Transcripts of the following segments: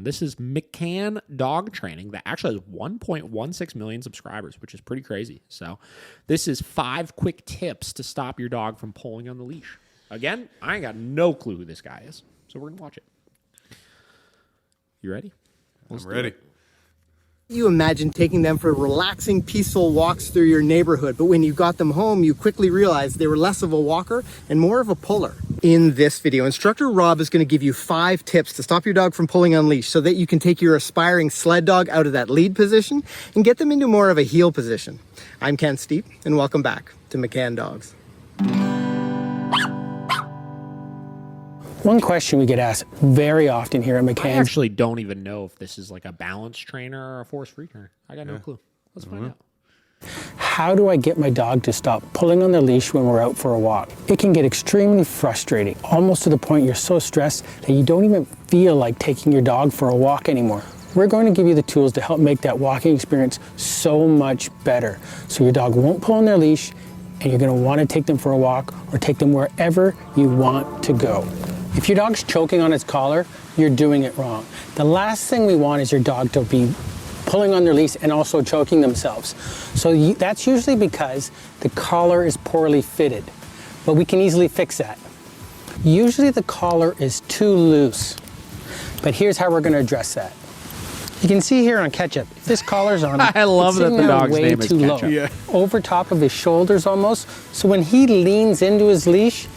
again, this is McCann Dog Training that actually has 1.16 million subscribers, which is pretty crazy. So this is 5 quick tips to stop your dog from pulling on the leash. Again, I ain't got no clue who this guy is, so we're going to watch it. You ready? I'm ready. You imagine taking them for relaxing, peaceful walks through your neighborhood, but when you got them home, you quickly realized they were less of a walker and more of a puller. In this video, Instructor Rob is going to give you 5 tips to stop your dog from pulling on leash so that you can take your aspiring sled dog out of that lead position and get them into more of a heel position. I'm Ken Steep, and welcome back to McCann Dogs. One question we get asked very often here at McCann. I actually don't even know if this is like a balance trainer or a force-free trainer. I got no clue. Let's find out. How do I get my dog to stop pulling on their leash when we're out for a walk? It can get extremely frustrating, almost to the point you're so stressed that you don't even feel like taking your dog for a walk anymore. We're going to give you the tools to help make that walking experience so much better, so your dog won't pull on their leash and you're going to want to take them for a walk or take them wherever you want to go. If your dog's choking on its collar, you're doing it wrong. The last thing we want is your dog to be pulling on their leash and also choking themselves. So that's usually because the collar is poorly fitted, but we can easily fix that. Usually the collar is too loose, but here's how we're going to address that. You can see here on Ketchup, if this collar's on, I love that the dog's name is Ketchup. Yeah. Over top of his shoulders almost, so when he leans into his leash,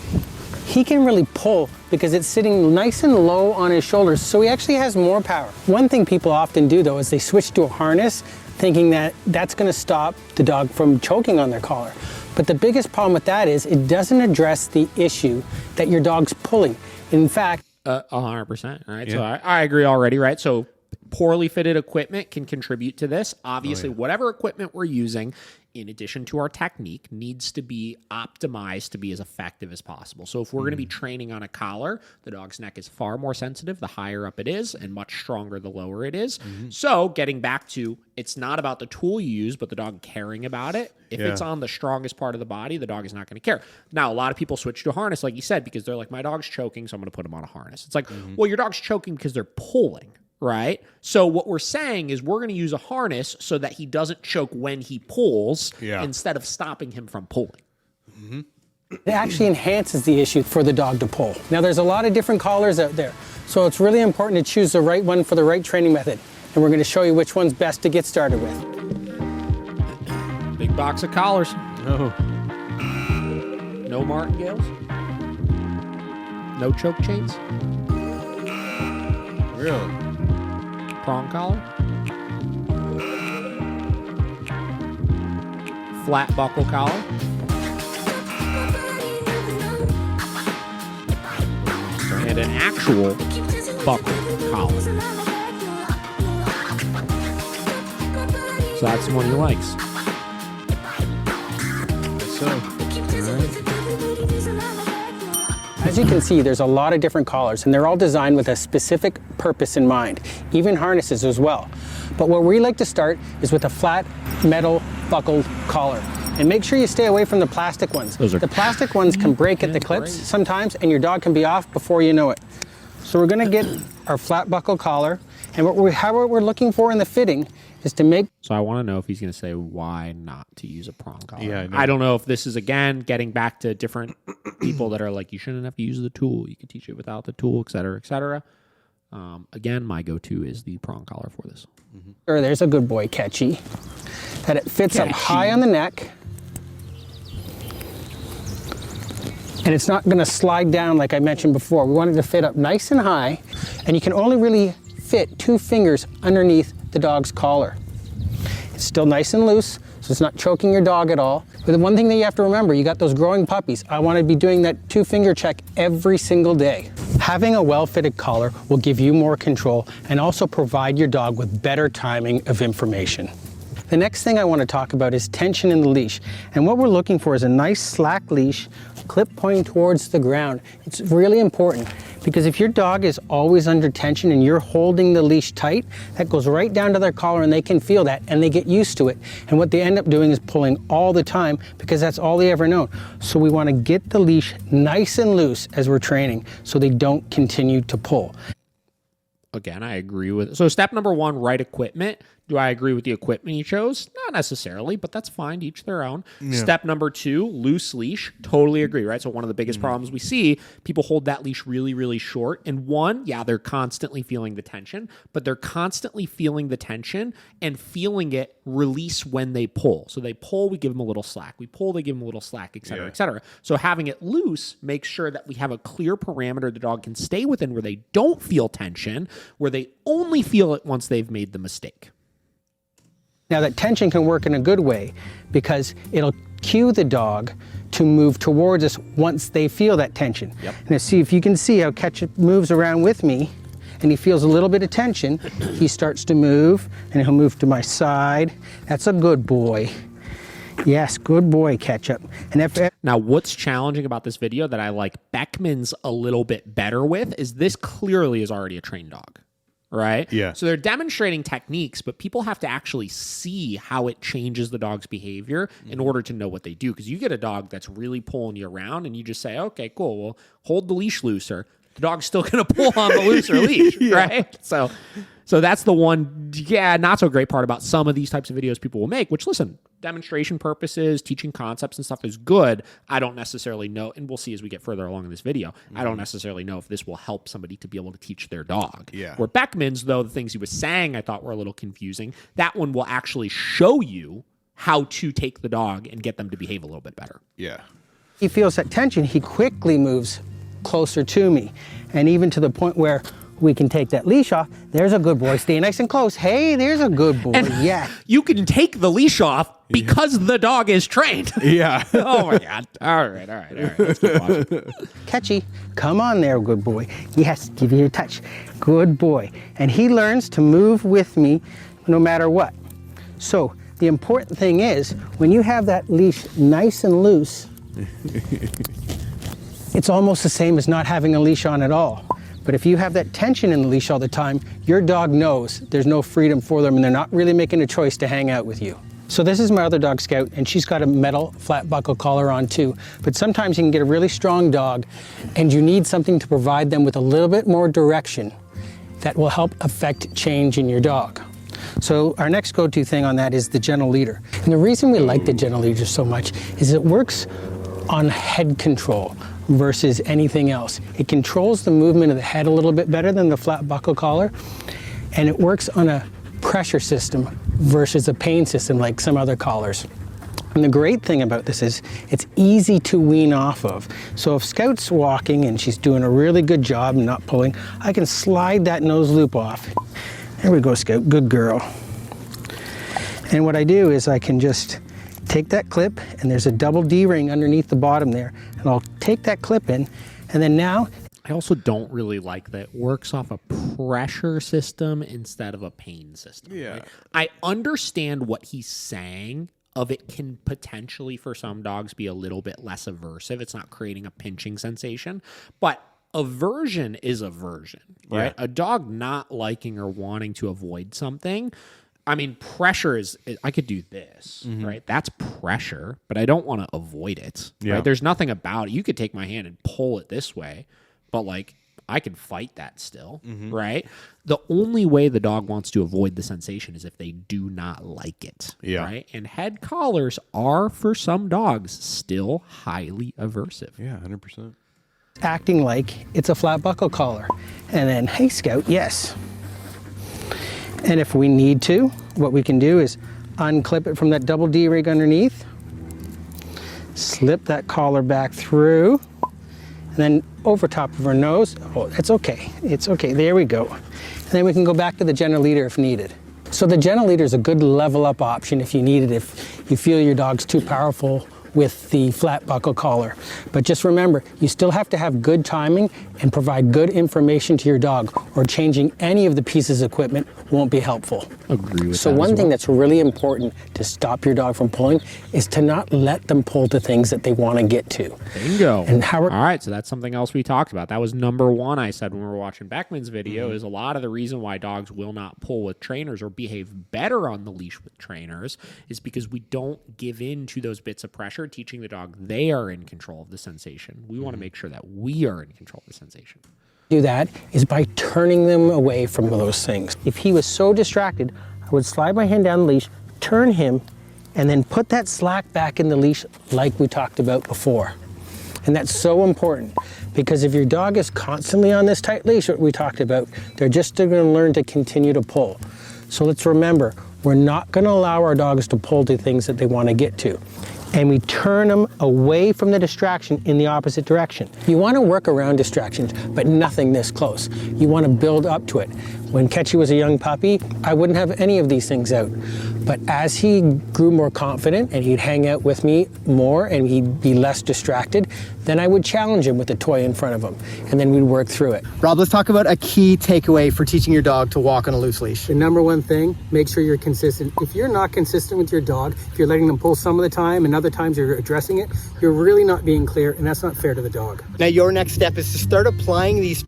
he can really pull because it's sitting nice and low on his shoulders, so he actually has more power. One thing people often do though is they switch to a harness thinking that that's going to stop the dog from choking on their collar. But the biggest problem with that is it doesn't address the issue that your dog's pulling. In fact, 100%, right? Yeah. So I agree already, right? So poorly fitted equipment can contribute to this. Obviously, whatever equipment we're using, in addition to our technique, needs to be optimized to be as effective as possible. So if we're going to be training on a collar, the dog's neck is far more sensitive the higher up it is and much stronger the lower it is. So getting back to, it's not about the tool you use, but the dog caring about it. If it's on the strongest part of the body, the dog is not going to care. Now, a lot of people switch to a harness, like you said, because they're like, my dog's choking, so I'm going to put him on a harness. It's like, well, your dog's choking because they're pulling. Right? So what we're saying is we're going to use a harness so that he doesn't choke when he pulls instead of stopping him from pulling. It actually enhances the issue for the dog to pull. Now, there's a lot of different collars out there, so it's really important to choose the right one for the right training method. And we're going to show you which one's best to get started with. Big box of collars. Oh. No martingales. No choke chains. Really? Prong collar. Flat buckle collar. And an actual buckle collar. So that's the one he likes. So. As you can see, there's a lot of different collars, and they're all designed with a specific purpose in mind, even harnesses as well. But where we like to start is with a flat metal buckled collar. And make sure you stay away from the plastic ones. The plastic ones can break at the clips sometimes, and your dog can be off before you know it. So we're gonna get our flat buckle collar, and what we're looking for in the fitting is to make... So I want to know if he's going to say why not to use a prong collar. Yeah, I don't know if this is, again, getting back to different people that are like, you shouldn't have to use the tool. You can teach it without the tool, et cetera, et cetera. Again, my go-to is the prong collar for this. There's a good boy, Catchy. That it fits up high on the neck. And it's not going to slide down like I mentioned before. We want it to fit up nice and high. And you can only really fit 2 fingers underneath the dog's collar. It's still nice and loose, so it's not choking your dog at all. But the one thing that you have to remember, you got those growing puppies. I want to be doing that 2-finger check every single day. Having a well-fitted collar will give you more control and also provide your dog with better timing of information. The next thing I want to talk about is tension in the leash. And what we're looking for is a nice slack leash, clip pointing towards the ground. It's really important because if your dog is always under tension and you're holding the leash tight, that goes right down to their collar and they can feel that and they get used to it. And what they end up doing is pulling all the time because that's all they ever know. So we want to get the leash nice and loose as we're training so they don't continue to pull. again, I agree with. So step number 1, right equipment. Do I agree with the equipment you chose? Not necessarily, but that's fine. Each their own. Yeah. Step number 2, loose leash. Totally agree, right? So one of the biggest problems we see, people hold that leash really, really short. And one, yeah, they're constantly feeling the tension, but they're constantly feeling the tension and feeling it release when they pull. So they pull, we give them a little slack. We pull, they give them a little slack, et cetera, et cetera. So having it loose makes sure that we have a clear parameter the dog can stay within where they don't feel tension, where they only feel it once they've made the mistake. Now that tension can work in a good way because it'll cue the dog to move towards us once they feel that tension. Yep. Now see if you can see how Ketchup moves around with me and he feels a little bit of tension. He starts to move and he'll move to my side. That's a good boy. Yes, good boy, Ketchup. And now, what's challenging about this video that I like Beckman's a little bit better with is this clearly is already a trained dog. Right? Yeah. So they're demonstrating techniques, but people have to actually see how it changes the dog's behavior in order to know what they do. Because you get a dog that's really pulling you around and you just say, okay, cool, well, hold the leash looser. The dog's still going to pull on the looser leash, right? So that's the one, not so great part about some of these types of videos people will make, which, listen, demonstration purposes, teaching concepts and stuff is good. I don't necessarily know, and we'll see as we get further along in this video, I don't necessarily know if this will help somebody to be able to teach their dog. Yeah. Where Beckman's, though, the things he was saying I thought were a little confusing, that one will actually show you how to take the dog and get them to behave a little bit better. Yeah. he feels that tension, he quickly moves closer to me. And even to the point where we can take that leash off. There's a good boy. Stay nice and close. Hey, there's a good boy. And yeah. You can take the leash off because the dog is trained. Yeah. Oh my God. All right. Let's keep watching. Catchy. Come on there, good boy. Yes, give you a touch. Good boy. And he learns to move with me no matter what. So the important thing is when you have that leash nice and loose, it's almost the same as not having a leash on at all. But if you have that tension in the leash all the time, your dog knows there's no freedom for them and they're not really making a choice to hang out with you. So this is my other dog, Scout, and she's got a metal flat buckle collar on too. But sometimes you can get a really strong dog and you need something to provide them with a little bit more direction that will help affect change in your dog. So our next go-to thing on that is the gentle leader. And the reason we like the gentle leader so much is it works on head control versus anything else. It controls the movement of the head a little bit better than the flat buckle collar, and it works on a pressure system versus a pain system like some other collars. And the great thing about this is it's easy to wean off of. So if Scout's walking and she's doing a really good job and not pulling, I can slide that nose loop off. There we go, Scout, good girl. And what I do is I can just take that clip, and there's a double D-ring underneath the bottom there, and I'll take that clip in, and then now... I also don't really like that it works off a pressure system instead of a pain system. Yeah. Right? I understand what he's saying of it can potentially, for some dogs, be a little bit less aversive. It's not creating a pinching sensation, but aversion is aversion, right? Yeah. A dog not liking or wanting to avoid something... I mean, pressure is, I could do this, right? That's pressure, but I don't want to avoid it, right? There's nothing about it. You could take my hand and pull it this way, but like, I can fight that still, right? The only way the dog wants to avoid the sensation is if they do not like it, right? And head collars are, for some dogs, still highly aversive. Yeah, 100%. acting like it's a flat buckle collar. And then, hey, Scout, yes. And if we need to, what we can do is unclip it from that double D-ring underneath, slip that collar back through, and then over top of her nose. Oh, it's okay. It's okay. There we go. And then we can go back to the gentle leader if needed. So the gentle leader is a good level up option if you need it, if you feel your dog's too powerful with the flat buckle collar. But just remember, you still have to have good timing and provide good information to your dog, or changing any of the pieces of equipment won't be helpful. Agree with So that one as thing well. that's really important to stop your dog from pulling is to not let them pull to things that they want to get to. Bingo. And how All right, so that's something else we talked about. That was number one I said when we were watching Beckman's video, is a lot of the reason why dogs will not pull with trainers or behave better on the leash with trainers is because we don't give in to those bits of pressure, teaching the dog they are in control of the sensation. We want to make sure that we are in control of the sensation. Do that is by turning them away from those things. If he was so distracted, I would slide my hand down the leash, turn him, and then put that slack back in the leash like we talked about before. And that's so important, because if your dog is constantly on this tight leash, what we talked about, they're just going to learn to continue to pull. So let's remember, we're not going to allow our dogs to pull to things that they want to get to. And we turn them away from the distraction in the opposite direction. You want to work around distractions, but nothing this close. You want to build up to it. When Ketchy was a young puppy, I wouldn't have any of these things out. But as he grew more confident and he'd hang out with me more and he'd be less distracted, then I would challenge him with a toy in front of him, and then we'd work through it. Rob, let's talk about a key takeaway for teaching your dog to walk on a loose leash. The number one thing, make sure you're consistent. If you're not consistent with your dog, if you're letting them pull some of the time and other times you're addressing it, you're really not being clear, and that's not fair to the dog. Now, your next step is to start applying these.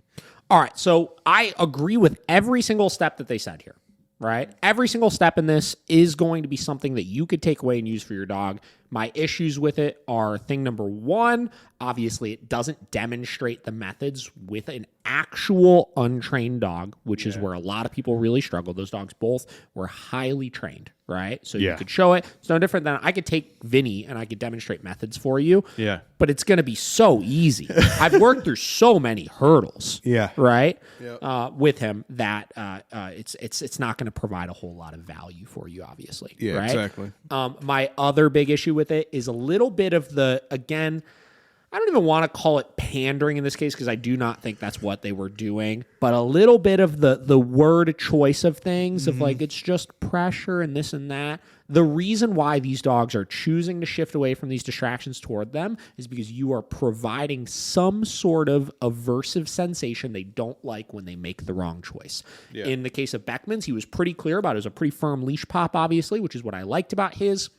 All right, so I agree with every single step that they said here, right? Every single step in this is going to be something that you could take away and use for your dog. My issues with it are thing number one, obviously it doesn't demonstrate the methods with an actual untrained dog, which is where a lot of people really struggle. Those dogs both were highly trained, right? So you could show it. It's no different than I could take Vinny and I could demonstrate methods for you. Yeah. But it's going to be so easy. I've worked through so many hurdles. Yeah. Right. Yep. With him that it's not going to provide a whole lot of value for you, obviously. Yeah, right? exactly. My other big issue with it is a little bit of again, I don't even want to call it pandering in this case because I do not think that's what they were doing, but a little bit of the word choice of things of like, it's just pressure and this and that. The reason why these dogs are choosing to shift away from these distractions toward them is because you are providing some sort of aversive sensation they don't like when they make the wrong choice. Yeah. In the case of Beckman's, he was pretty clear about it. It was a pretty firm leash pop, obviously, which is what I liked about his.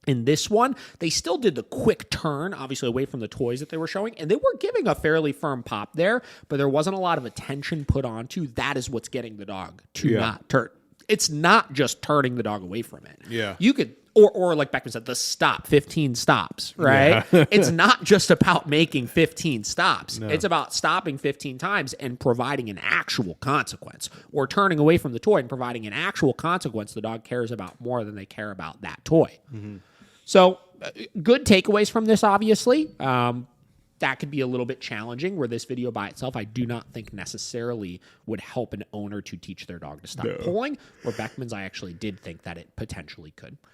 In this one, they still did the quick turn, obviously away from the toys that they were showing, and they were giving a fairly firm pop there, but there wasn't a lot of attention put onto that is what's getting the dog to not turn. It's not just turning the dog away from it. Yeah. You could, or like Beckman said, the stop, 15 stops, right? Yeah. It's not just about making 15 stops. No. It's about stopping 15 times and providing an actual consequence, or turning away from the toy and providing an actual consequence the dog cares about more than they care about that toy. Mm-hmm. So good takeaways from this, obviously. That could be a little bit challenging, where this video by itself I do not think necessarily would help an owner to teach their dog to stop pulling. Where Beckman's, I actually did think that it potentially could.